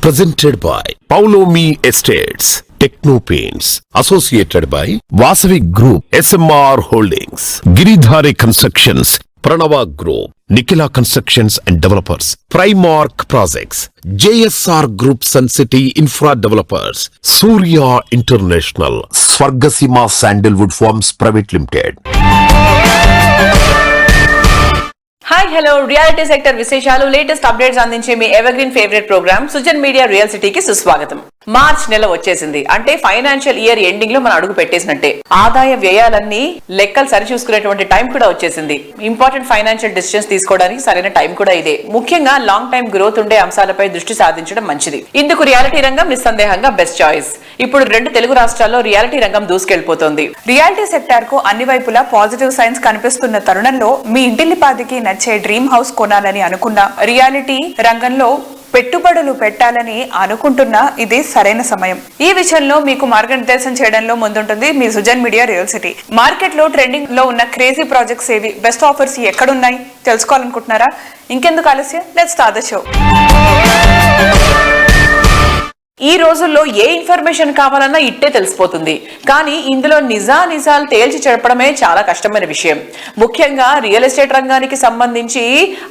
Presented by Paulomi Estates, Techno Paints, associated by Vasavi Group, SMR Holdings, Giridhari Constructions, Pranava Group, Nikhila Constructions and Developers, Primark Projects, JSR Group Sun City Infra Developers, Surya International, Swargasima Sandalwood Farms Private Limited. Hi hello reality sector విశేషాలు latest updates అందించే మీ evergreen favourite programme Sujan media real సిటీకి సుస్వాగతం. March నెల వచ్చేసింది అంటే financial year ending లో మనం అడుగు పెట్టేసినట్టే. ఆదాయ వ్యయాలన్నీ లెక్కలు సరి చూసుకునేటువంటి టైం కూడా వచ్చేసింది. ఇంపార్టెంట్ ఫైనాన్షియల్ డిసిషన్స్ తీసుకోవడానికి సరైన టైం కూడా ఇదే. ముఖ్యంగా లాంగ్ టైం గ్రోత్ ఉండే అంశాలపై దృష్టి సాధించడం మంచిది. ఇందుకు రియాలిటీ రంగం నిస్సందేహంగా బెస్ట్ చాయిస్. ఇప్పుడు 2 తెలుగు రాష్ట్రాల్లో రియాలిటీ రంగం దూసుకెళ్లిపోతోంది. రియాలిటీ సెక్టార్ కు అన్ని వైపులా పాజిటివ్ సైన్స్ కనిపిస్తున్న తరుణంలో మీ ఇంటిల్లిపాదికి నచ్చే డ్రీమ్ హౌస్ కొనాలని అనుకున్న, రియాలిటీ రంగంలో పెట్టుబడులు పెట్టాలని అనుకుంటున్నా ఇది సరైన సమయం. ఈ విషయంలో మీకు మార్గనిర్దేశం చేయడంలో ముందుంటుంది మీ Sujan media real city. Market లో ట్రెండింగ్ లో ఉన్న క్రేజీ ప్రాజెక్ట్స్ ఏవి, బెస్ట్ ఆఫర్స్ ఎక్కడున్నాయి తెలుసుకోవాలనుకుంటున్నారా? ఇంకెందుకు ఆలస్యం, లెట్స్ స్టార్ట్ ద షో. ఈ రోజుల్లో ఏ ఇన్ఫర్మేషన్ కావాలన్నా ఇట్టే తెలిసిపోతుంది. కానీ ఇందులో నిజాలు తేల్చి చెప్పడమే చాలా కష్టమైన విషయం. ముఖ్యంగా రియల్ ఎస్టేట్ రంగానికి సంబంధించి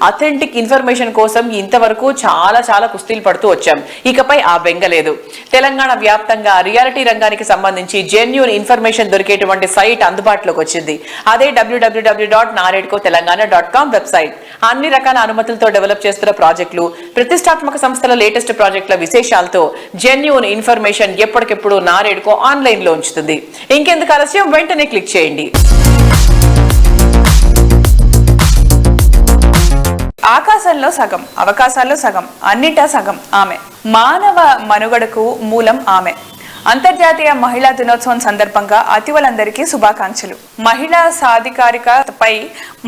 అథెంటిక్ ఇన్ఫర్మేషన్ కోసం ఇంతవరకు చాలా కుస్తీలు పడుతూ వచ్చాం. ఇకపై ఆ బెంగ లేదు. తెలంగాణ వ్యాప్తంగా రియాలిటీ రంగానికి సంబంధించి జెన్యూన్ ఇన్ఫర్మేషన్ దొరికేటువంటి సైట్ అందుబాటులోకి వచ్చింది. అదే www.naredcotelangana.com వెబ్సైట్. అన్ని రకాల అనుమతులతో డెవలప్ చేస్తున్న ప్రాజెక్టులు, ప్రతిష్టాత్మక సంస్థల లేటెస్ట్ ప్రాజెక్టుల విశేషాలతో జెన్యూన్ ఇన్ఫర్మేషన్ ఎప్పటికెప్పుడు నారేడ్కో ఆన్లైన్ లో ఉంచుతుంది. ఇంకెందుకు ఆలస్యం, వెంటనే క్లిక్ చేయండి. ఆకాశంలో సగం, అవకాశాల్లో సగం, అన్నిటా సగం ఆమె. మానవ మనుగడకు మూలం ఆమె. అంతర్జాతీయ మహిళా దినోత్సవం సందర్భంగా అతివలందరికీ శుభాకాంక్షలు. మహిళా సాధికారికపై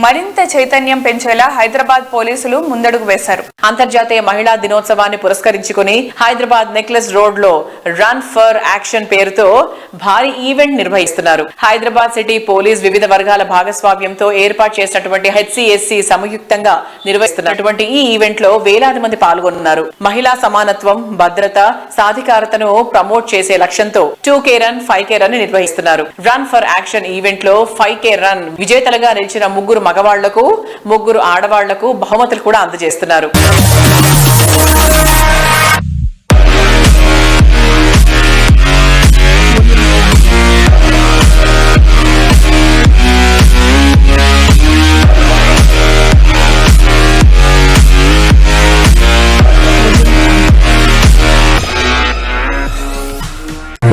మరింత చైతన్యం పెంచేలా హైదరాబాద్ పోలీసులు ముందడుగు వేశారు. అంతర్జాతీయ మహిళా దినోత్సవాన్ని పురస్కరించుకుని హైదరాబాద్ నెక్లెస్ రోడ్ లో రన్ ఫర్ యాక్షన్ పేరుతో భారీ ఈవెంట్ నిర్వహిస్తున్నారు. హైదరాబాద్ సిటీ పోలీస్ వివిధ వర్గాల భాగస్వామ్యంతో ఏర్పాటు చేసినటువంటి HCSC సంయుక్తంగా నిర్వహిస్తున్నటువంటి ఈ ఈవెంట్ లో వేలాది మంది పాల్గొన్నారు. మహిళా సమానత్వం, భద్రత, సాధికారతను ప్రమోట్ చేసే లక్ష్యంతో 2K రన్, 5K రన్ నిర్వహిస్తున్నారు. రన్ ఫర్ యాక్షన్ ఈవెంట్ లో 5K రన్ విజేతలుగా నిలిచిన 3 మగవాళ్లకు 3 ఆడవాళ్లకు బహుమతులు కూడా అందజేస్తున్నారు.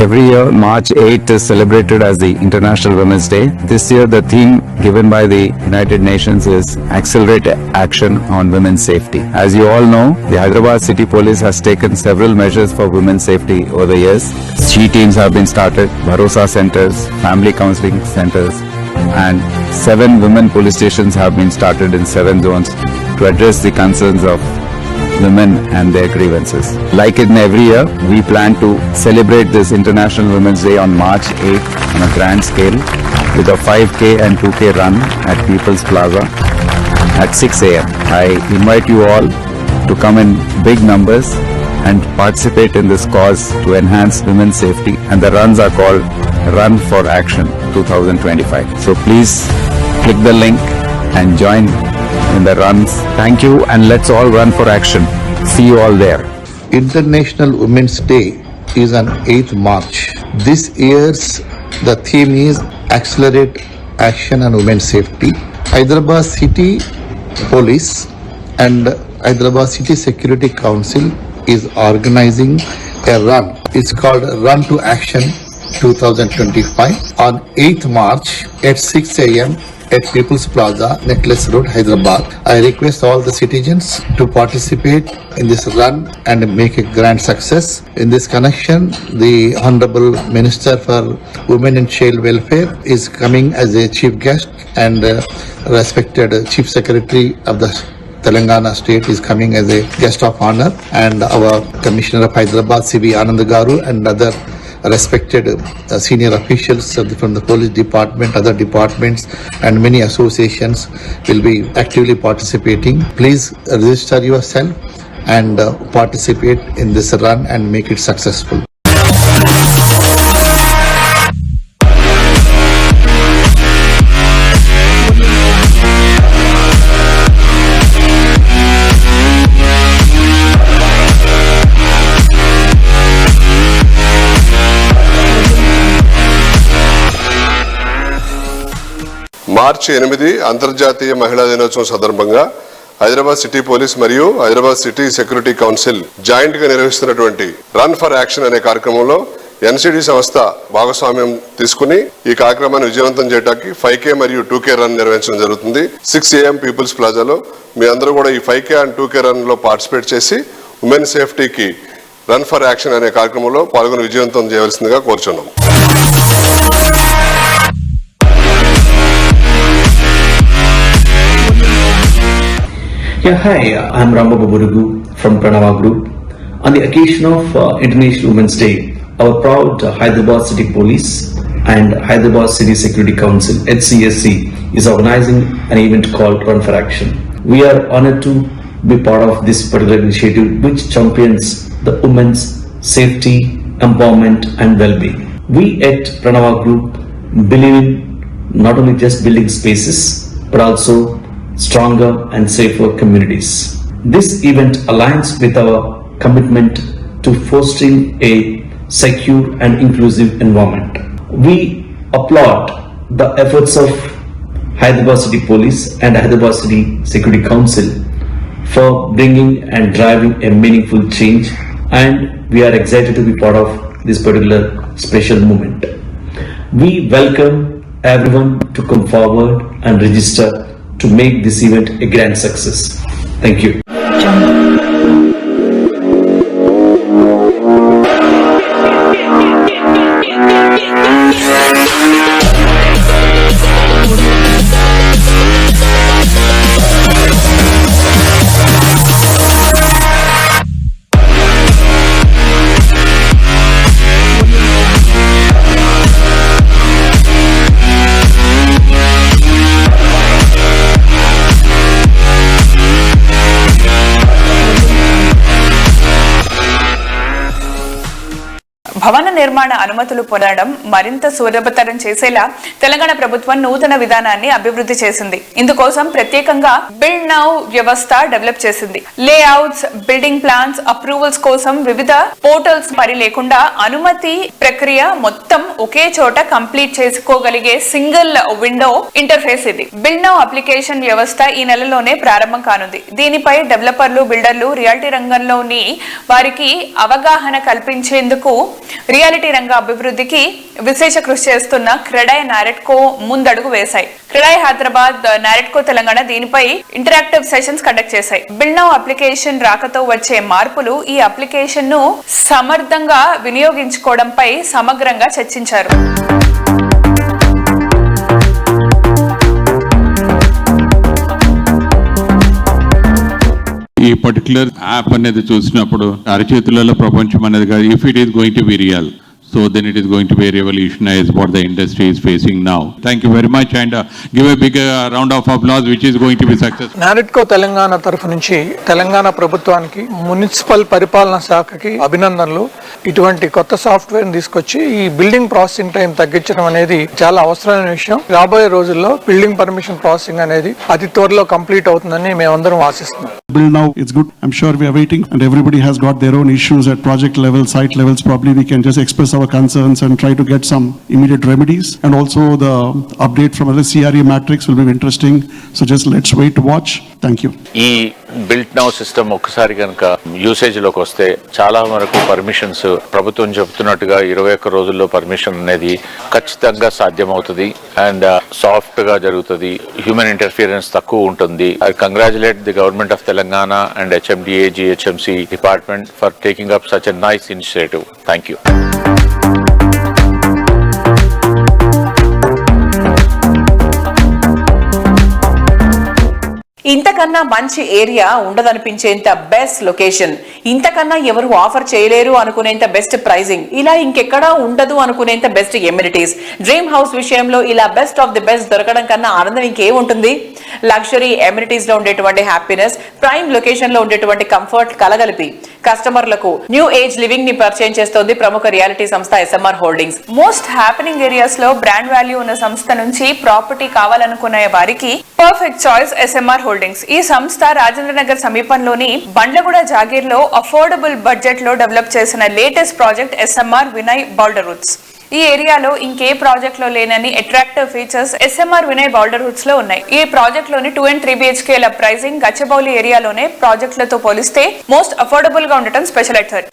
Every year, March 8th is celebrated as the International Women's Day. This year, the theme given by the United Nations is Accelerate Action on Women's Safety. As you all know, the Hyderabad City Police has taken several measures for women's safety over the years. She teams have been started, Bharosa centers, family counseling centers, and 7 women police stations have been started in 7 zones to address the concerns of women and their grievances. Like in every year, we plan to celebrate this International Women's Day on March 8th on a grand scale with a 5K and 2K run at People's Plaza at 6 a.m. I invite you all to come in big numbers and participate in this cause to enhance women's safety, and the runs are called Run for Action 2025. So please click the link and join in the runs. Thank you, and let's all run for action. See you all there. International Women's Day is on 8th March. This year's the theme is Accelerate Action on Women's Safety. Hyderabad City Police and Hyderabad City Security Council is organizing a run. It's called Run to Action 2025 on 8th March at 6 a.m. at People's Plaza, Necklace Road, Hyderabad. I request all the citizens to participate in this run and make a grand success. In this connection, the Honorable Minister for Women and Child Welfare is coming as a chief guest, and respected Chief Secretary of the Telangana state is coming as a guest of honor, and our Commissioner of Hyderabad, C.V. Anand Garu, and other respected senior officials from the police department, other departments, and many associations will be actively participating. Please register yourself and participate in this run and make it successful. మార్చి 8 అంతర్జాతీయ మహిళా దినోత్సవం సందర్భంగా Hyderabad city police మరియు Hyderabad city security council joint గా నిర్వహిస్తున్నటువంటి run for action అనే కార్యక్రమంలో NCD సంస్థ భాగస్వామ్యం తీసుకుని ఈ కార్యక్రమాన్ని విజయవంతం చేయడానికి 5K మరియు 2K రన్ నిర్వహించడం జరుగుతుంది. 6 AM పీపుల్స్ ప్లాజాలో మీ అందరూ కూడా ఈ 5K అండ్ 2K రన్ లో పార్టిసిపేట్ చేసి ఉమెన్ సేఫ్టీకి రన్ ఫర్ యాక్షన్ అనే కార్యక్రమంలో పాల్గొని విజయవంతం చేయవలసిందిగా కోరుచున్నాం. Yeah, hi, I'm Rambabu Burugu from Pranava Group. On the occasion of International Women's Day, our proud Hyderabad City Police and Hyderabad City Security Council, HCSC, is organizing an event called Run for Action. We are honored to be part of this particular initiative which champions the women's safety, empowerment and well-being. We at Pranava Group believe in not only just building spaces but also stronger and safer communities. This event aligns with our commitment to fostering a secure and inclusive environment. We applaud the efforts of Hyderabad City Police and Hyderabad City Security Council for bringing and driving a meaningful change, and we are excited to be part of this particular special movement. We welcome everyone to come forward and register to make this event a grand success. Thank you. భవన నిర్మాణ అనుమతులు పొందడం మరింత సులభతరం చేసేలా తెలంగాణ ప్రభుత్వం నూతన విధానాన్ని అభివృద్ధి చేసింది. ఇందుకోసం ప్రత్యేకంగా బిల్డ్ నౌ వ్యవస్థ డెవలప్ చేసింది. లేఅవుట్స్, బిల్డింగ్ ప్లాన్స్, అప్రూవల్స్ కోసం వివిధ పోర్టల్స్ పని లేకుండా అనుమతి ప్రక్రియ మొత్తం ఒకే చోట కంప్లీట్ చేసుకోగలిగే సింగిల్ విండో ఇంటర్ఫేస్ ఇది. బిల్డ్ నౌ అప్లికేషన్ వ్యవస్థ ఈ నెలలోనే ప్రారంభం కానుంది. దీనిపై డెవలపర్లు, బిల్డర్లు, రియాలిటీ రంగంలోని వారికి అవగాహన కల్పించేందుకు రియాలిటీ రంగ అభివృద్ధికి విశేష కృషి చేస్తున్న క్రెడాయ్, నారెట్కో ముందడుగు వేశాయి. క్రెడాయ్ హైదరాబాద్, నారెట్కో తెలంగాణ దీనిపై ఇంటరాక్టివ్ సెషన్స్ కండక్ట్ చేశాయి. బిల్డ్ నౌ అప్లికేషన్ రాకతో వచ్చే మార్పులు, ఈ అప్లికేషన్ ను సమర్థంగా వినియోగించుకోవడంపై సమగ్రంగా చర్చించారు. ఈ పర్టికులర్ యాప్ అనేది చూసినప్పుడు అరచేతులలో ప్రపంచం అనేది కాదు. If it is going to be real, so then it is going to be a revolution as what the industry is facing now. Thank you very much, and give a big round of applause which is going to be successful. NAREDCO Telangana తరఫు నుంచి తెలంగాణ ప్రభుత్వానికి, municipal పరిపాలన శాఖకి అభినందనలు. ఇటువంటి కొత్త software తీసుకొచ్చి ఈ బిల్డింగ్ ప్రాసెసింగ్ టైం తగ్గించడం అనేది చాలా అవసరమైన విషయం. రాబోయే రోజుల్లో బిల్డింగ్ పర్మిషన్ ప్రాసెసింగ్ అనేది అతి త్వరలో కంప్లీట్ అవుతుందని మేమందరం ఆశిస్తున్నాం. Build now, it's good. I'm sure we are waiting, and everybody has got their own issues at project level, site levels. Probably we can just express our concerns and try to get some immediate remedies. And also the update from the CRE matrix will be interesting. So just let's wait to watch. Thank you. ఈ built now system ఒక్కసారి కనుక usage లోకి వస్తే చాలా వరకు permissions ప్రభుత్వం చెబుతున్నట్టుగా 21 రోజుల్లో permission అనేది ఖచ్చితంగా సాధ్యమవుతుంది అండ్ సాఫ్ట్ గా జరుగుతుంది. హ్యూమన్ ఇంటర్ఫియరెన్స్ తక్కువ ఉంటుంది. I congratulate the government of Telangana and HMDA, GHMC department for taking up such a nice initiative. Thank you. ఇంతకన్నా మంచి ఏరియా ఉండదనిపించేంత బెస్ట్ లొకేషన్, ఇంతకన్నా ఎవరు ఆఫర్ చేయలేరు అనుకునేంత బెస్ట్ ప్రైజింగ్, ఇలా ఇంకెక్కడా ఉండదు అనుకునేంత బెస్ట్ ఎమ్యూనిటీస్. డ్రీమ్ హౌస్ విషయంలో ఇలా బెస్ట్ ఆఫ్ ది బెస్ట్ దొరకడం కన్నా ఆనందం ఇంకేముంటుంది? లగ్జరీ ఎమ్యూనిటీస్ లో ఉండేటువంటి హ్యాపీనెస్, ప్రైమ్ లొకేషన్ లో ఉండేటువంటి కంఫర్ట్ కలగలిపి కస్టమర్లకు న్యూ ఏజ్ లివింగ్ ని పరిచయం చేస్తోంది ప్రముఖ రియాలిటీ సంస్థ SMR holdings. Most happening areas లో బ్రాండ్ వాల్యూ ఉన్న సంస్థ నుంచి ప్రాపర్టీ కావాలనుకునే వారికి పర్ఫెక్ట్ చాయిస్ SMR హోల్డింగ్స్. ఈ సంస్థ రాజేంద్ర నగర్ సమీపంలోని బండ్లగూడ జాగీర్ లో అఫోర్డబుల్ బడ్జెట్ లో డెవలప్ చేసిన latest project SMR Vinay boulder roots. ఈ ఏరియాలో ఇంకే ప్రాజెక్ట్ లో లేనని attractive features SMR Vinay boulder roots లో ఉన్నాయి. ఈ ప్రాజెక్ట్ లోని 2 and 3 BHK ప్రైసింగ్ గచ్చిబౌలి ఏరియాలోనే ప్రాజెక్టులతో పోలిస్తే మోస్ట్ అఫోర్డబుల్ గా ఉండటం special effort.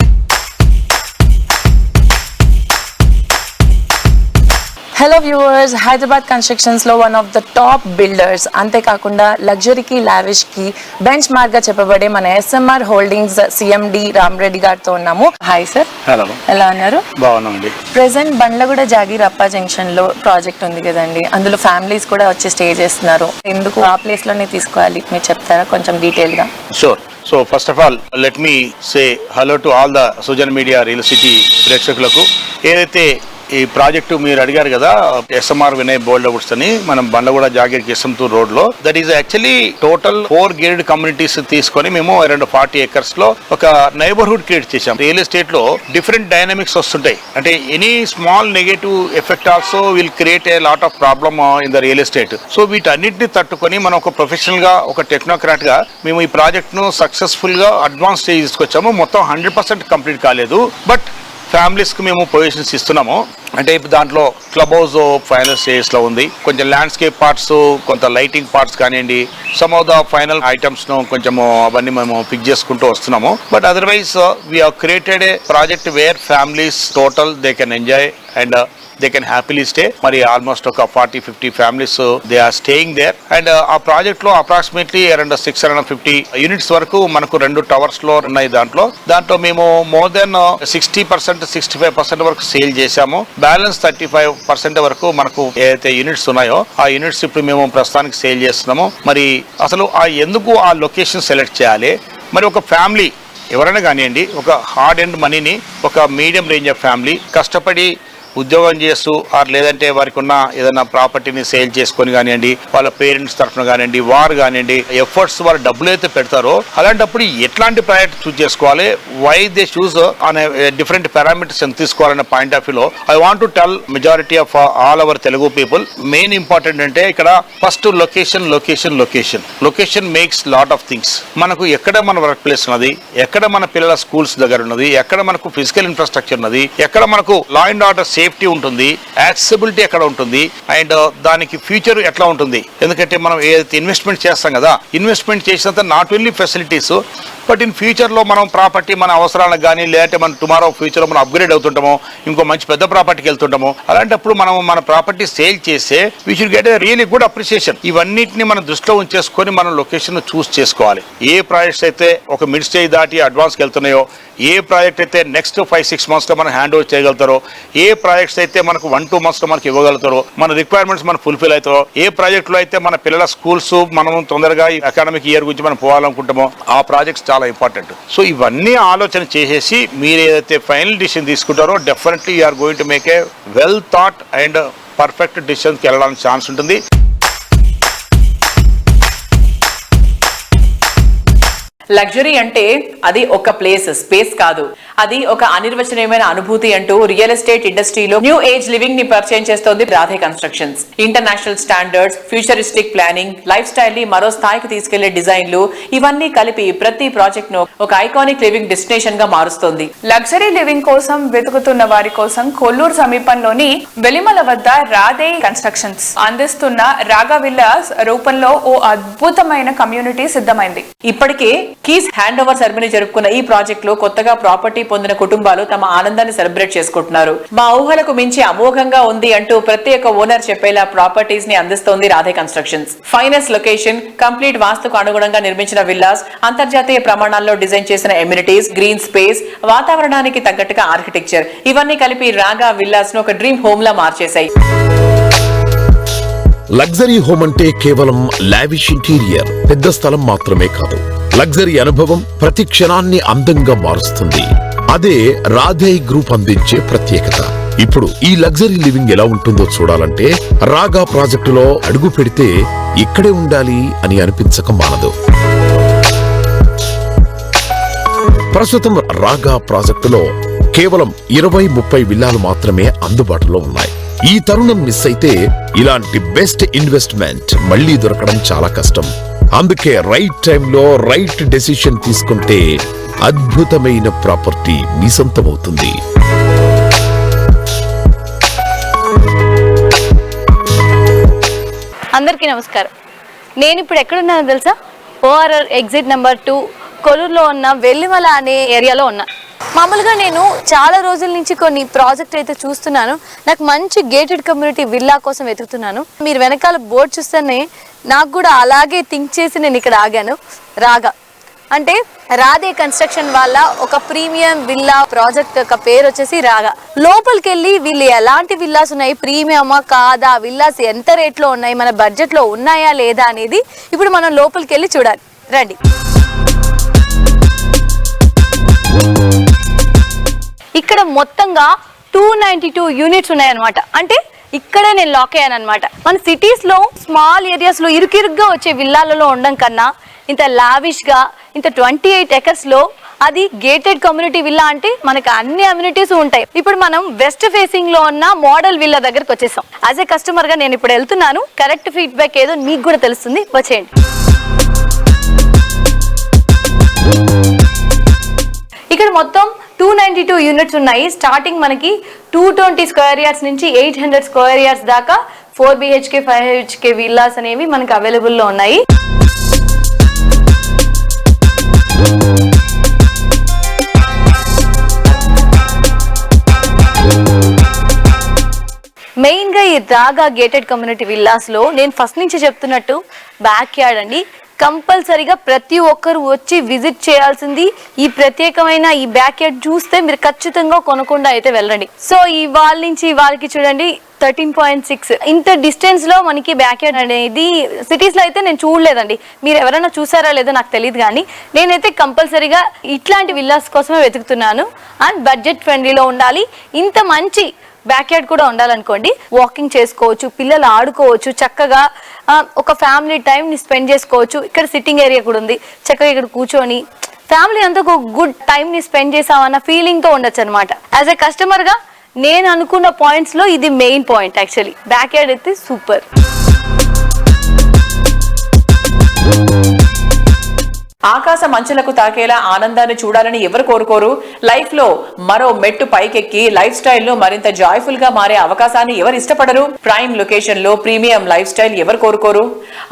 Hello viewers, Hyderabad constructions లో one of the top builders, అంతేకాకుండా లగ్జరీకి లావిష్ కి బెంచ్ మార్క్ గా చెప్పబడే మన SMR హోల్డింగ్స్ CMD రామరెడ్డి గారితో ఉన్నాము. Hi sir. హలో, ఎలా ఉన్నారు? బాగున్నామండి. ప్రెసెంట్ బండ్లగూడ జాగీర్ అప్పా జంక్షన్ లో ప్రాజెక్ట్ ఉంది కదండి, అందులో ఫ్యామిలీస్ కూడా వచ్చి స్టే చేస్తున్నారు. ఎందుకు ఆ ప్లేస్ లోనే తీసుకోవాలి, మీరు చెప్తారా కొంచెం డీటెయిల్ గా? Sure. So first of all let me say hello to all the social media real city ప్రేక్షకులకు. ఏదైతే ఈ ప్రాజెక్టు మీరు అడిగారు కదా, SMR వినయ్ బౌల్డర్ రూట్స్ అని, మనం బండ్లగూడ జాగీర్ కిసంతూర్ రోడ్ లో, that is actually total 4 gated communities తీసుకొని మేము అరౌండ్ 40 acres లో ఒక నైబర్హుడ్ క్రియేట్ చేశాం. రియల్ ఎస్టేట్ లో డిఫరెంట్ డైనమిక్స్ వస్తుంటాయి. అంటే any small negative effect also will create a lot of problem in the real estate. So వీటన్నిటిని తట్టుకొని మనం ఒక ప్రొఫెషనల్ గా, ఒక టెక్నోక్రాట్ గా మేము ఈ ప్రాజెక్ట్ ను సక్సెస్ఫుల్ గా అడ్వాన్స్ స్టేజ్ తీసుకొచ్చాము. మొత్తం 100% కంప్లీట్ కాలేదు, బట్ ఫ్యామిలీస్కి మేము పొజిషన్స్ ఇస్తున్నాము. అంటే ఇప్పుడు దాంట్లో క్లబ్ హౌస్ ఫైనల్ స్టేజ్లో ఉంది, కొంచెం ల్యాండ్స్కేప్ పార్ట్స్, కొంత లైటింగ్ పార్ట్స్ కానివ్వండి, సమ్ ఆఫ్ ద ఫైనల్ ఐటమ్స్ను కొంచెము అవన్నీ మేము పిక్ చేసుకుంటూ వస్తున్నాము. But otherwise we have created a project where families total they can enjoy and they can happily stay. మరి ఆల్మోస్ట్ ఒక 40-50 families they are staying there. And ఆ ప్రాజెక్ట్ లో అప్రాక్సిమేట్లీ అరౌండ్ 650 యూనిట్స్ వరకు మనకు 2 టవర్స్ లో ఉన్నాయి. దాంట్లో మేము మోర్ దెన్ 60%, 65% వరకు సేల్ చేశాము. బ్యాలెన్స్ 35% వరకు మనకు ఏదైతే యూనిట్స్ ఉన్నాయో ఆ యూనిట్స్ ఇప్పుడు మేము ప్రస్తుతానికి సేల్ చేస్తున్నాము. మరి అసలు ఎందుకు ఆ లొకేషన్ సెలెక్ట్ చేయాలి? మరి ఒక ఫ్యామిలీ ఎవరైనా కానివ్వండి, ఒక హార్డ్ అండ్ మనీని ఒక మీడియం రేంజ్ ఆఫ్ ఫ్యామిలీ కష్టపడి ఉద్యోగం చేస్తూ లేదంటే వారికి ఉన్న ఏదైనా ప్రాపర్టీని సేల్ చేసుకొని కానివ్వండి, వాళ్ళ పేరెంట్స్ తరఫున కానివ్వండి, వారు కానివ్వండి ఎఫర్ట్స్ వారు డబ్బులు అయితే పెడతారో అలాంటప్పుడు ఎట్లాంటి ప్రాజెక్ట్ చూస్ చేసుకోవాలి, why they choose on different parameters ఎంత తీసుకోవాలనే పాయింట్ ఆఫ్ వ్యూలో I want to tell majority of all our Telugu people. Main important అంటే ఇక్కడ first location makes lot of things. మనకు ఎక్కడ మన వర్క్ ప్లేస్ ఉన్నది, ఎక్కడ మన పిల్లల స్కూల్స్ దగ్గర ఉన్నది, ఎక్కడ మనకు ఫిజికల్ ఇన్ఫ్రాస్ట్రక్చర్ ఉన్నది, ఎక్కడ మనకు లా అండ్ ఆర్డర్ సేఫ్టీ ఉంటుంది, యాక్సెసిబిలిటీ ఎక్కడ ఉంటుంది, అండ్ దానికి ఫ్యూచర్ ఎట్లా ఉంటుంది. ఎందుకంటే మనం ఏదైతే ఇన్వెస్ట్మెంట్ చేస్తాం కదా, ఇన్వెస్ట్మెంట్ చేసినంత not only facilities but in ఫ్యూచర్లో మనం ప్రాపర్టీ మన అవసరాలకు కానీ లేదంటే మనం టుమారో ఫ్యూచర్లో మనం అప్గ్రేడ్ అవుతుంటామో, ఇంకో మంచి పెద్ద ప్రాపర్టీకి వెళ్తుంటామో, అలాంటప్పుడు మనం మన ప్రాపర్టీ సేల్ చేస్తే we should get a really good appreciation. ఇవన్నిటిని మనం దృష్టిలో ఉంచేసుకొని మనం లొకేషన్ చూస్ చేసుకోవాలి. ఏ ప్రాజెక్ట్స్ అయితే ఒక మిడ్ స్టేజ్ దాటి అడ్వాన్స్కి వెళ్తున్నాయో, ఏ ప్రాజెక్ట్ అయితే నెక్స్ట్ 5-6 monthsలో మనం హ్యాండ్ ఓవర్ చేయగలుగుతారో, ఏ ప్రాజెక్ట్స్ అయితే మనకు 1-2 monthsలో మనకి ఇవ్వగలుగుతారో, మన రిక్వైర్మెంట్స్ మనం ఫుల్ఫిల్ అవుతారో, ఏ ప్రాజెక్ట్లో అయితే మన పిల్లల స్కూల్స్ మనం తొందరగా అకాడమిక్ ఇయర్ గురించి మనం పోవాలనుకుంటామో ఆ ప్రాజెక్ట్స్ చాలా ఇంపార్టెంట్. సో ఇవన్నీ ఆలోచన చేసేసి మీరు ఏదైతే ఫైనల్ డిసిషన్ తీసుకుంటారో definitely you are going to make a well thought and perfect డిసిషన్కి వెళ్ళడానికి ఛాన్స్ ఉంటుంది. లగ్జరీ అంటే అది ఒక స్పేస్ కాదు, అది ఒక అనిర్వచనీయమైన అనుభూతి అంటూ రియల్ ఎస్టేట్ ఇండస్ట్రీలో న్యూ ఏజ్ లివింగ్ ని పరిచయం చేస్తోంది Radhe constructions. International standards, futuristic planning, life style ని మరో స్థాయికి తీసుకెళ్లే డిజైన్లు ఇవన్నీ కలిపి ప్రతి ప్రాజెక్ట్ ను ఒక ఐకానిక్ లివింగ్ డెస్టినేషన్ గా మారుస్తోంది. లగ్జరీ లివింగ్ కోసం వెతుకుతున్న వారి కోసం కొల్లూరు సమీపంలోని వెలిమల వద్ద రాధే కన్స్ట్రక్షన్స్ అందిస్తున్న రాగా విల్లాస్ రూపంలో ఓ అద్భుతమైన కమ్యూనిటీ సిద్ధమైంది. ఇప్పటికే కీస్ హ్యాండ్ ఓవర్ సెరమనీ జరుపుకున్న ఈ ప్రాజెక్ట్ లో కొత్తగా ప్రాపర్టీ పొందిన కుటుంబాలు తమ ఆనందాన్ని సెలబ్రేట్ చేసుకుంటున్నారు. మా ఊహలకు మించి అమోఘంగా ఉంది అంటూ ప్రత్యేక ఓనర్ చెప్పేలా ప్రాపర్టీస్ ని అందిస్తోంది Radhe constructions. Finest location, complete వాస్తుకు అనుగుణంగా నిర్మించిన విల్లాస్, అంతర్జాతీయ ప్రమాణాల్లో డిజైన్ చేసిన ఎమ్యూనిటీస్, గ్రీన్ స్పేస్, వాతావరణానికి తగ్గట్టుగా ఆర్కిటెక్చర్ ఇవన్నీ కలిపి రాగా విల్లాస్ ను ఒక డ్రీమ్ హోమ్ లా మార్చేశాయి. లగ్జరీ హోమ్ అంటే కేవలం లావిష్ ఇంటీరియర్, పెద్ద స్థలం మాత్రమే కాదు. లగ్జరీ అనుభవం ప్రతి క్షణాన్ని అందంగా మారుస్తుంది. అదే రాధే గ్రూప్ అందించే ప్రత్యేకత. ఇప్పుడు ఈ లగ్జరీ లివింగ్ ఎలా ఉంటుందో చూడాలంటే రాగా ప్రాజెక్టులో అడుగు పెడితే ఇక్కడే ఉండాలి అని అనిపించక మానదు. ప్రస్తుతం రాగా ప్రాజెక్టులో కేవలం 20-30 విల్లాలు మాత్రమే అందుబాటులో ఉన్నాయి. ఈ తరుణం మిస్ అయితే ఇలాంటి బెస్ట్ ఇన్వెస్ట్మెంట్ మళ్లీ దొరకడం చాలా కష్టం. అందుకే రైట్ టైంలో రైట్ డెసిషన్ తీసుకుంటే అద్భుతమైన ప్రాపర్టీ మీ సొంతమవుతుంది. అందరికీ నమస్కారం. నేను ఇప్పుడు ఎక్కడున్నానో తెలుసా? ORR ఎగ్జిట్ నెంబర్ 2 కొలూరులో ఉన్న వెల్లిమల అనే ఏరియాలో ఉన్నా. మామూలుగా నేను చాలా రోజుల నుంచి కొన్ని ప్రాజెక్ట్ అయితే చూస్తున్నాను. నాకు మంచి గేటెడ్ కమ్యూనిటీ విల్లా కోసం వెతుకుతున్నాను. మీరు వెనకాల బోర్డు చూస్తేనే నాకు కూడా అలాగే థింక్ చేసి నేను ఇక్కడ ఆగాను. రాగా అంటే రాధే కన్స్ట్రక్షన్ వాళ్ళ ఒక ప్రీమియం విల్లా ప్రాజెక్ట్ యొక్క పేరు వచ్చేసి రాగా. లోపలికి వెళ్ళి వీళ్ళు ఎలాంటి విల్లాస్ ఉన్నాయి, ప్రీమియమా కాదా, విల్లాస్ ఎంత రేట్లో ఉన్నాయి, మన బడ్జెట్లో ఉన్నాయా లేదా అనేది ఇప్పుడు మనం లోపలికి వెళ్ళి చూడాలి. రండి. ఇక్కడ మొత్తంగా 292 యూనిట్స్ ఉన్నాయన్నమాట. అంటే ఇక్కడే నేను లాక్ అయ్యాను అనమాట. మన సిటీస్లో స్మాల్ ఏరియాస్లో ఇరుకిరుగ్గా వచ్చే విల్లాలలో ఉండడం కన్నా ఇంత లావిష్గా ఇంత 28 ఎకర్స్లో అది గేటెడ్ కమ్యూనిటీ విల్లా అంటే మనకు అన్ని అమ్యూనిటీస్ ఉంటాయి. ఇప్పుడు మనం వెస్ట్ ఫేసింగ్ లో ఉన్న మోడల్ విల్లా దగ్గరకు వచ్చేసాం. యాజ్ ఏ కస్టమర్ గా నేను ఇప్పుడు వెళ్తున్నాను. కరెక్ట్ ఫీడ్బ్యాక్ ఏదో మీకు కూడా తెలుస్తుంది, వచ్చేయండి. ఇక్కడ మొత్తం 292 యూనిట్స్ ఉన్నాయి. స్టార్టింగ్ మనకి 220 స్క్వేర్ యార్డ్స్ నుంచి 800 స్క్వేర్ యార్డ్స్ దాకా 4 BHK 5 BHK విల్లాస్ అనేవి మనకి అవైలబుల్లో ఉన్నాయి. మెయిన్ గా ఈ రాగా గేటెడ్ కమ్యూనిటీ విల్లాస్ లో నేను ఫస్ట్ నుంచి చెప్తున్నట్టు బ్యాక్ యార్డ్ అండి. కంపల్సరీగా ప్రతి ఒక్కరు వచ్చి విజిట్ చేయాల్సింది. ఈ ప్రత్యేకమైన ఈ బ్యాక్ యార్డ్ చూస్తే మీరు ఖచ్చితంగా కొనకుండా అయితే వెళ్ళండి. సో ఈ వాల్ నుంచి వాళ్ళకి చూడండి 13.6 ఇంత డిస్టెన్స్ లో మనకి బ్యాక్ యార్డ్ అనేది సిటీస్ లో అయితే నేను చూడలేదండి. మీరు ఎవరైనా చూసారా లేదో నాకు తెలియదు, కానీ నేనైతే కంపల్సరీగా ఇట్లాంటి విల్లాస్ కోసమే వెతుకుతున్నాను. అండ్ బడ్జెట్ ఫ్రెండ్లీలో ఉండాలి. ఇంత మంచి బ్యాక్ యార్డ్ కూడా ఉండాలనుకోండి. వాకింగ్ చేసుకోవచ్చు, పిల్లలు ఆడుకోవచ్చు, చక్కగా ఒక ఫ్యామిలీ టైం ని స్పెండ్ చేసుకోవచ్చు. ఇక్కడ సిట్టింగ్ ఏరియా కూడా ఉంది. చక్కగా ఇక్కడ కూర్చొని ఫ్యామిలీ అంతా ఒక గుడ్ టైం ని స్పెండ్ చేసామన్న ఫీలింగ్ తో ఉండొచ్చు అనమాట. యాజ్ ఎ కస్టమర్ గా నేను అనుకున్న పాయింట్స్ లో ఇది main point. Actually back yard అయితే సూపర్. ఆకాశ మంచులకు తాకేలా ఆనందాన్ని చూడాలని ఎవరు కోరుకోరు? లైఫ్ లో మరో మెట్టు పైకెక్కి లైఫ్ స్టైల్ లో మరింత జాయ్ఫుల్ గా మారే అవకాశాన్ని ఎవరు ఇష్టపడరు? ప్రైమ్ లొకేషన్ లో ప్రీమియం లైఫ్ స్టైల్ ఎవరు కోరుకోరు?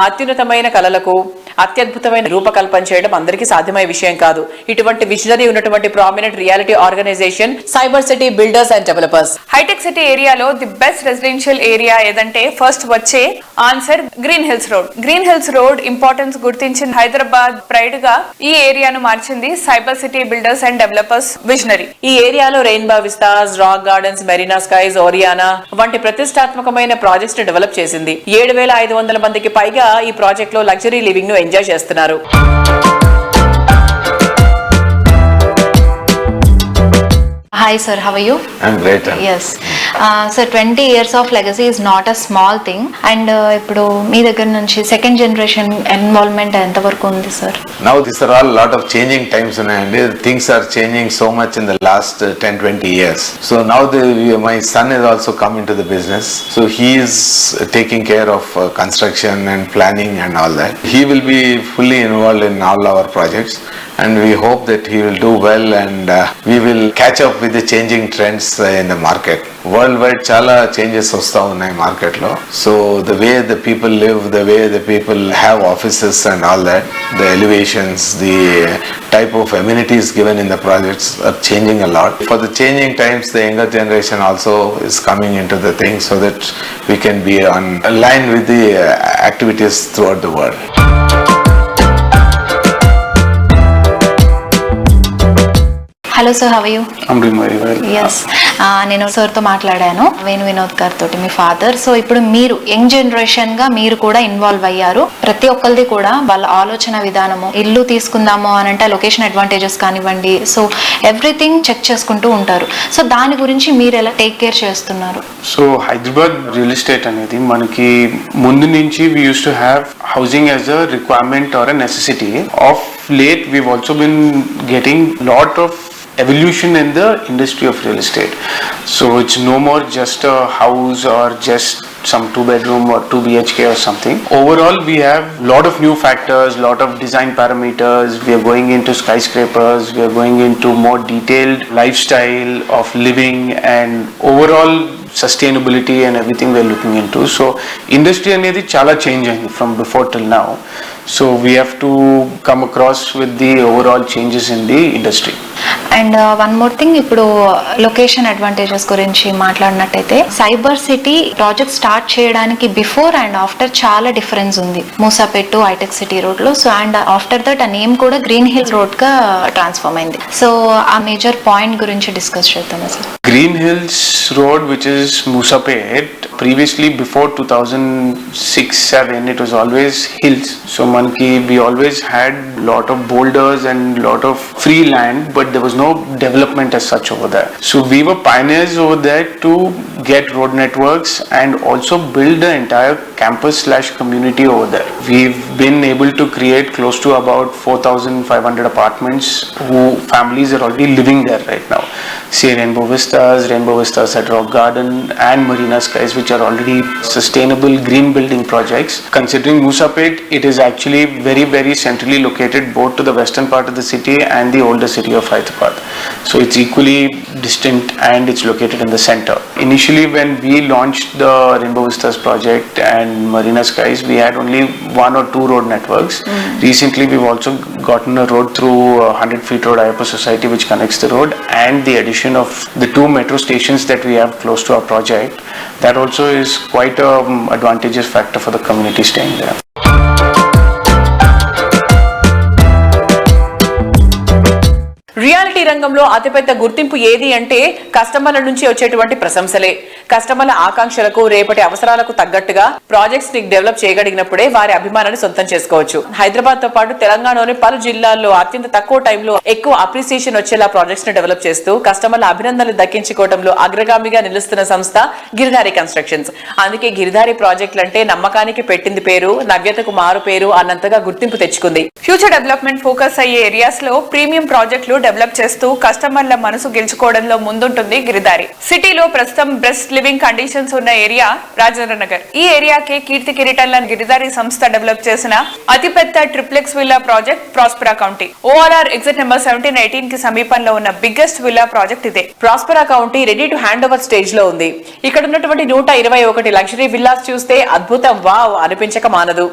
అత్యున్నతమైన కలలకు అత్యద్భుతమైన రూపకల్పన చేయడం అందరికీ సాధ్యమయ్యే విషయం కాదు. ఇటువంటి విజనరీ ఉన్నటువంటి prominent reality organisation Cyber City Builders and Developers. హైటెక్ సిటీ ఏరియాలో ది బెస్ట్ రెసిడెన్షియల్ ఏరియా ఏదంటే ఫస్ట్ వచ్చే answer Green Hills road. Green Hills road importance గుర్తించిన హైదరాబాద్ ప్రైడ్ గా ఈ ఏరియాను మార్చింది Cyber City Builders and Developers visionary. ఈ ఏరియాలో Rainbow Vistas, Rock Gardens, Marina Skies, Oriana వంటి ప్రతిష్టాత్మకమైన ప్రాజెక్ట్స్ ని డెవలప్ చేసింది. 7,500 మందికి పైగా ఈ ప్రాజెక్ట్ లో లగ్జరీ లివింగ్ ను ఎంజాయ్ చేస్తున్నారు. Hi sir, how are you? I'm great. Yes. So 20 years of legacy is not a small thing. And ఇప్పుడు మీ దగ్గర నుంచి సెకండ్ జనరేషన్ ఇన్వాల్వ్మెంట్ ఎంత వరకు ఉంది sir? Now these are all lot of changing times and things are changing so much in the last 10-20 years. So now my son has also come into the business. So he is taking care of construction and planning and all that. He will be fully involved in all our projects and we hope that he will do well and we will catch up with the changing trends in the market. Worldwide chala changes vasta unnai market lo. So the way the people live, the way the people have offices and all that, the elevations, the type of amenities given in the projects are changing a lot. For the changing times, the younger generation also is coming into the thing so that we can be on line with the activities throughout the world. Hello sir, how are you? I'm doing very well. Yes, నేను సార్తో మాట్లాడాను, వేణు వినోద్ గారితో, మీ father. So ఇప్పుడు మీరు young generation గా మీరు కూడా involve అయ్యారు. ప్రతి ఒక్కరిది కూడా వాళ్ళ ఆలోచన విధానము, ఇల్లు తీసుకుందాము అని అంటే లొకేషన్ అడ్వాంటేజెస్ కానివ్వండి, సో ఎవ్రీథింగ్ చెక్ చేసుకుంటూ ఉంటారు. సో దాని గురించి మీరు ఎలా టేక్ కేర్ చేస్తున్నారు? సో హైదరాబాద్ రియల్ ఎస్టేట్ అనేది మనకి ముందు నుంచి we used to have housing as a requirement or a necessity. Of late we've also been getting lot of evolution in the industry of real estate. So it's no more just a house or just some 2-bedroom or 2 BHK or something. Overall we have lot of new factors, lot of design parameters. We are going into skyscrapers, we are going into more detailed lifestyle of living and overall sustainability and everything we are looking into. So industry anedi chala change ayindi from before till now. So we have to come across with the overall changes in the industry. And one more thing, ఇప్పుడు location advantages గురించి మాట్లాడినట్టయితే Cyber City project start చేయడానికి before and after చాలా difference ఉంది. Moosapet to హైటెక్ City road లో. So and after that ఆ name కూడా గ్రీన్ హిల్ రోడ్ గా ట్రాన్స్ఫార్మ్ అయింది. సో ఆ మేజర్ పాయింట్ గురించి డిస్కస్ చేద్దామా sir? Green Hills Road, which is Musapet, previously before 2006-7 it was always hills. So manki we always had lot of boulders and lot of free land, but there was no development as such over there. So we were pioneers over there to get road networks and also build the entire campus/community over there. We've been able to create close to about 4,500 apartments who families are already living there right now. See Rainbow Vistas at Rock Garden and Marina Skies, which are already sustainable green building projects. Considering Musapet, it is actually very, very centrally located both to the western part of the city and the older city of Hyderabad. So it's equally distant and it's located in the center. Initially when we launched the Rainbow Vistas project and Marina Skies, we had only 1 or 2 road networks. Recently we've also gotten a road through 100 feet road Ayappa Society which connects the road, and the addition of the 2 metro stations that we have close to our project. That also is quite a advantageous factor for the community staying there. Reality రంగంలో అతిపెద్ద గుర్తింపు ఏది అంటే కస్టమర్ల నుంచి వచ్చేటువంటి ప్రశంసలే. కస్టమర్ల ఆకాంక్షలకు, రేపటి అవసరాలకు తగ్గట్టుగా ప్రాజెక్ట్స్ ని డెవలప్ చేయగలిగినప్పుడే వారి అభిమానాన్ని సొంతం చేసుకోవచ్చు. హైదరాబాద్ తో పాటు తెలంగాణలోని పలు జిల్లాల్లో అత్యంత తక్కువ టైంలో ఎక్కువ అప్రిసియేషన్ వచ్చేలా ప్రాజెక్ట్స్ ని డెవలప్ చేస్తూ కస్టమర్ల అభినందనలు దక్కించుకోవడంలో అగ్రగామిగా నిలుస్తున్న సంస్థ గిరిధారి కన్స్ట్రక్షన్స్. అందుకే గిరిధారి ప్రాజెక్టులు అంటే నమ్మకానికి పెట్టింది పేరు, నవ్యతకు మారు పేరు అన్నంతగా గుర్తింపు తెచ్చుకుంది. ఫ్యూచర్ డెవలప్మెంట్ ఫోకస్ అయ్యే ఏరియాస్ లో ప్రీమియం ప్రాజెక్టులు డెవలప్ చేస్తూ కస్టమర్ల మనసు గెలుచుకోవడంలో ముందుంటుంది గిరిధారి. సిటీలో ప్రస్తుతం బెస్ట్ లివింగ్ కండిషన్స్ ఉన్న ఏరియా రాజేంద్ర నగర్. ఈ ఏరియాకి కీర్తి కిరీటంలో గిరిధారి సంస్థ డెవలప్ చేసిన అతిపెద్ద triplex villa project Prospera county. ORR exit number 1718 కి సమీపంలో ఉన్న బిగ్గెస్ట్ విల్లా ప్రాజెక్ట్ ఇదే. Prospera county ready to hand over stage లో ఉంది. ఇక్కడ ఉన్నటువంటి 121 లగ్జరీ విల్లాస్ చూస్తే అద్భుతం, వావ్ అనిపించక మానదు.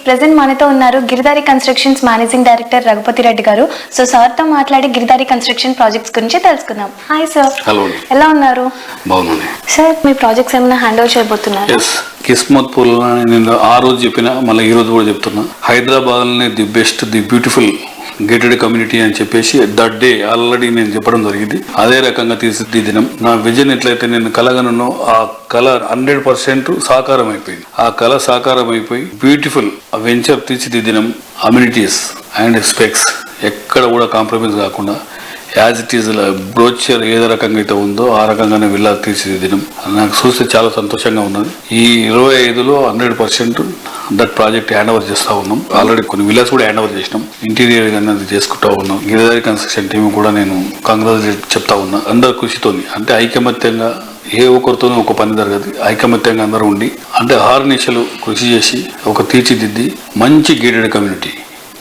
ప్రెసెంట్ మనతో ఉన్నారు Giridhari constructions managing director Raghupathi Reddy garu. So sir తో మాట్లాడి గిరిధారి కన్స్ట్రక్షన్ ప్రాజెక్ట్స్ గురించి తెలుసుకుందాం. Hi sir. హలో. ఎలా ఉన్నారు? బాగున్నాను సార్, మీ ప్రాజెక్ట్స్ ఏమైనా హ్యాండ్ ఓవర్ చేయబోతున్నారు? కిస్మత్పూర్ నేను ఆ రోజు చెప్పిన, మళ్ళీ ఈ రోజు కూడా చెప్తున్నా, హైదరాబాద్లోనే the best, the beautiful gated community అని చెప్పేసి దట్ డే ఆల్రెడీ నేను చెప్పడం జరిగింది. అదే రకంగా తీర్చిదిద్దడం నా విజన్ ఎట్లయితే నేను కలగనో ఆ కళ 100% సాకారం అయిపోయింది. ఆ కళ సాకారం అయిపోయి బ్యూటిఫుల్ వెంచర్ తీర్చిదిద్దడం, అమ్యూనిటీస్ అండ్ స్పెక్స్ ఎక్కడ కూడా కాంప్రమైజ్ కాకుండా యాజ్ ఇట్ ఈజ్ బ్రోచర్ ఏ రకంగా అయితే ఉందో ఆ రకంగానే విల్లా తీర్చిదిద్దడం నాకు చూస్తే చాలా సంతోషంగా ఉన్నది. ఈ 25లో 100% దట్ ప్రాజెక్ట్ హ్యాండ్ ఓవర్ చేస్తూ ఉన్నాం. ఆల్రెడీ కొన్ని విల్లాస్ కూడా హ్యాండ్ ఓవర్ చేసినాం. ఇంటీరియర్ అనేది చేసుకుంటా ఉన్నాం. గిరిధారి కన్స్ట్రక్షన్ టీం కూడా నేను కంగ్రాచులేట్ చెప్తా ఉన్నా. అందరు కృషితోని, అంటే ఐకమత్యంగా, ఏ ఒక్కరితోనూ ఒక పని జరగదు, ఐకమత్యంగా అందరూ ఉండి, అంటే ఆర్నిశలు కృషి చేసి ఒక తీర్చిదిద్ది మంచి గేటెడ్ కమ్యూనిటీ,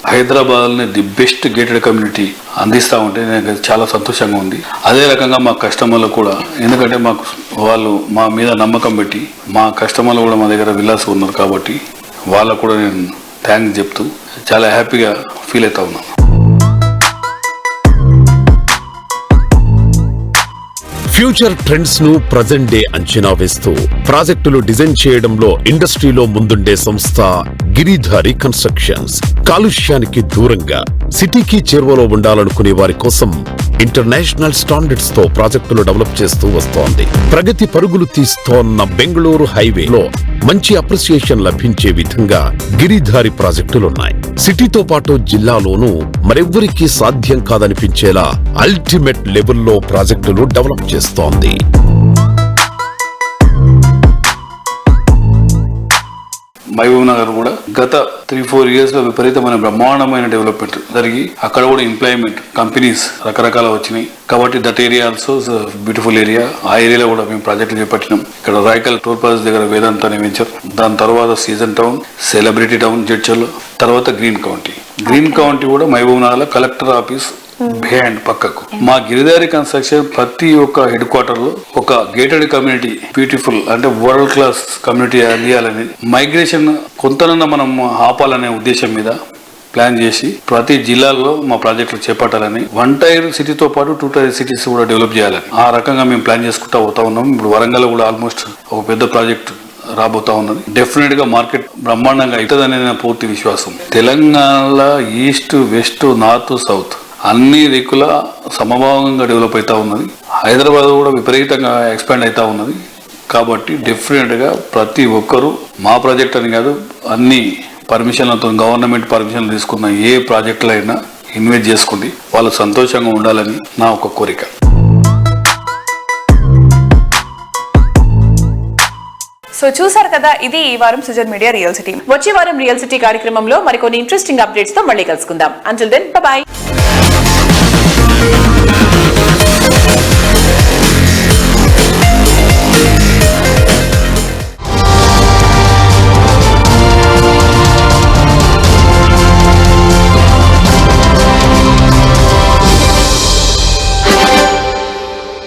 హైదరాబాద్ని ది బెస్ట్ గేటెడ్ కమ్యూనిటీ అందిస్తూ ఉంటే నాకు చాలా సంతోషంగా ఉంది. అదే రకంగా మా కస్టమర్లు కూడా, ఎందుకంటే మాకు వాళ్ళు మా మీద నమ్మకం పెట్టి మా కస్టమర్లు కూడా మా దగ్గర విల్లాస్ ఉన్నారు కాబట్టి వాళ్ళకు కూడా నేను థ్యాంక్స్ చెప్తూ చాలా హ్యాపీగా ఫీల్ అవుతా ఉన్నాను. ఫ్యూచర్ ట్రెండ్స్ ను ప్రజెంట్ డే అంచనా వేస్తూ ప్రాజెక్టులు డిజైన్ చేయడంలో ఇండస్ట్రీలో ముందుండే సంస్థ గిరిధారి కన్స్ట్రక్షన్స్. కాలుష్యానికి దూరంగా సిటీకి చేరువలో ఉండాలనుకునే వారి కోసం ఇంటర్నేషనల్ స్టాండర్డ్స్ తో ప్రాజెక్టులు డెవలప్ చేస్తూ వస్తోంది. ప్రగతి పరుగులు తీస్తోన్న బెంగళూరు హైవేలో మంచి అప్రిసియేషన్ లభించే విధంగా గిరిధారి ప్రాజెక్టులున్నాయి. సిటీతో పాటు జిల్లాలోనూ మరెవ్వరికీ సాధ్యం కాదనిపించేలా అల్టిమేట్ లెవెల్లో ప్రాజెక్టులు డెవలప్ చేస్తోంది. మహబూబ్ నగర్ కూడా గత 3-4 years లో విపరీతమైన బ్రహ్మాండమైన డెవలప్మెంట్ జరిగి అక్కడ కూడా ఎంప్లాయ్మెంట్ కంపెనీస్ రకరకాల వచ్చినాయి. కాబట్టి that area also beautiful area. ఆ ఏరియాలో కూడా మేము ప్రాజెక్టులు చేపట్టినాం. ఇక్కడ రాయకల్ టోల్ ప్లాజా దగ్గర వేదాంత అనే వెంచర్, దాని తర్వాత సీజన్ టౌన్, సెలబ్రిటీ టౌన్ జడ్చర్లో, తర్వాత గ్రీన్ కౌంటీ. గ్రీన్ కౌంటీ కూడా Mahabubnagar collector office behind పక్కకు. మా గిరిధారి కన్స్ట్రక్షన్ ప్రతి ఒక్క హెడ్ క్వార్టర్ లో ఒక గేటెడ్ కమ్యూనిటీ, బ్యూటిఫుల్ అంటే వరల్డ్ క్లాస్ కమ్యూనిటీ అందియాలని, మైగ్రేషన్ కొంతనన్నా మనం ఆపాలనే ఉద్దేశం మీద ప్లాన్ చేసి ప్రతి జిల్లాల్లో మా ప్రాజెక్టులు చేపట్టాలని, 1 tier సిటీతో పాటు 2 tier సిటీస్ కూడా డెవలప్ చేయాలని ఆ రకంగా మేము ప్లాన్ చేసుకుంటా పోతా ఉన్నాం. ఇప్పుడు వరంగల్ కూడా ఆల్మోస్ట్ ఒక పెద్ద ప్రాజెక్ట్ రాబోతా ఉన్నది. డెఫినెట్ గా మార్కెట్ బ్రహ్మాండంగా అవుతుందనే నా పూర్తి విశ్వాసం. తెలంగాణలో ఈస్ట్, వెస్ట్, నార్త్, సౌత్ అన్ని దిక్కుల సమభావంగా డెవలప్ అవుతా ఉన్నది. హైదరాబాద్ కూడా విపరీతంగా ఎక్స్పాండ్ అవుతా ఉన్నది. కాబట్టి డెఫినెట్గా ప్రతి ఒక్కరూ మా ప్రాజెక్ట్ అని కాదు, అన్ని పర్మిషన్లతో గవర్నమెంట్ పర్మిషన్లు తీసుకున్న ఏ ప్రాజెక్టులో అయినా ఇన్వెస్ట్ చేసుకుంది వాళ్ళు సంతోషంగా ఉండాలని నా ఒక కోరిక. సో చూసారు కదా, ఇది ఈ వారం సుజన్ మీడియా రియల్ సిటీ. వచ్చే వారం రియల్ సిటీ కార్యక్రమంలో మరికొన్ని ఇంట్రెస్టింగ్ అప్డేట్స్ తో మళ్ళీ కలుసుకుందాం. Until then by.